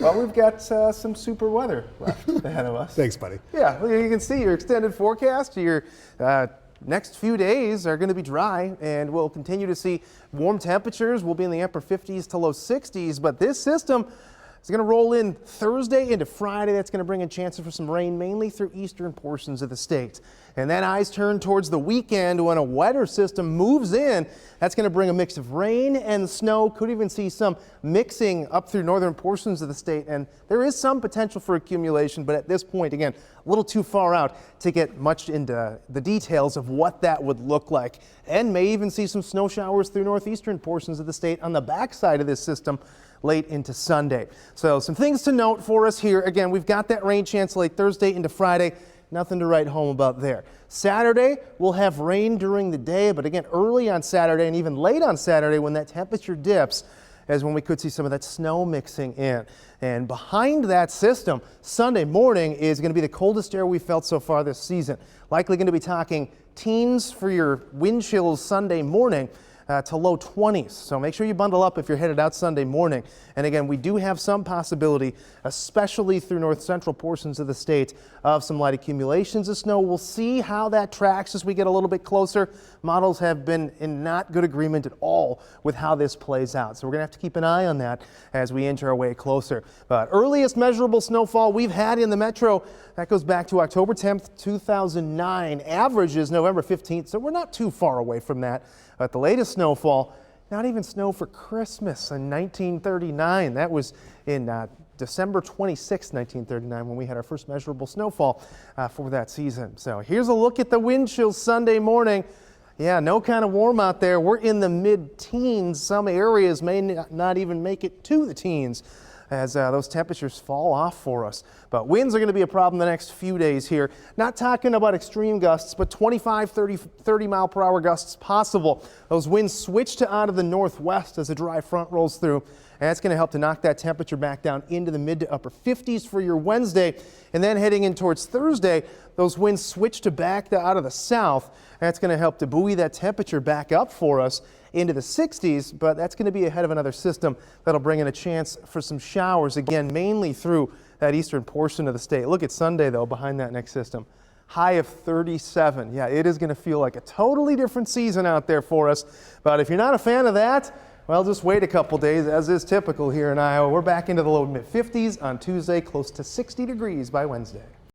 Well, we've got some super weather left ahead of us. Thanks, buddy. Yeah, well, you can see your extended forecast. Your next few days are going to be dry, and we'll continue to see warm temperatures. We'll be in the upper 50s to low 60s, but this system is going to roll in Thursday into Friday. That's going to bring in chances for some rain, mainly through eastern portions of the state. And then eyes turn towards the weekend when a wetter system moves in. That's going to bring a mix of rain and snow. Could even see some mixing up through northern portions of the state. And there is some potential for accumulation, but at this point, again, a little too far out to get much into the details of what that would look like. And may even see some snow showers through northeastern portions of the state on the backside of this system late into Sunday. So some things to note for us here. Again, we've got that rain chance late Thursday into Friday. Nothing to write home about there. Saturday, we'll have rain during the day, but again, early on Saturday and even late on Saturday when that temperature dips is when we could see some of that snow mixing in. And behind that system, Sunday morning is going to be the coldest air we've felt so far this season. Likely going to be talking teens for your wind chills Sunday morning. To low 20s. So make sure you bundle up if you're headed out Sunday morning. And again, we do have some possibility, especially through north central portions of the state, of some light accumulations of snow. We'll see how that tracks as we get a little bit closer. Models have been in not good agreement at all with how this plays out. So we're going to have to keep an eye on that as we inch our way closer. But earliest measurable snowfall we've had in the metro, that goes back to October 10th, 2009. Average is November 15th, so we're not too far away from that. But the latest snowfall, not even snow for Christmas in 1939. That was in December 26, 1939, when we had our first measurable snowfall for that season. So here's a look at the wind chills Sunday morning. Yeah, no kind of warm out there. We're in the mid-teens. Some areas may not even make it to the teens as those temperatures fall off for us. But winds are going to be a problem the next few days here. Not talking about extreme gusts, but 25, 30 mile per hour gusts possible. Those winds switch to out of the northwest as a dry front rolls through. And that's going to help to knock that temperature back down into the mid to upper 50s for your Wednesday. And then heading in towards Thursday, those winds switch to back to out of the south. That's going to help to buoy that temperature back up for us into the 60s, but that's going to be ahead of another system that'll bring in a chance for some showers, again, mainly through that eastern portion of the state. Look at Sunday, though, behind that next system. High of 37. Yeah, it is going to feel like a totally different season out there for us. But if you're not a fan of that, well, just wait a couple days, as is typical here in Iowa. We're back into the low mid 50s on Tuesday, close to 60 degrees by Wednesday.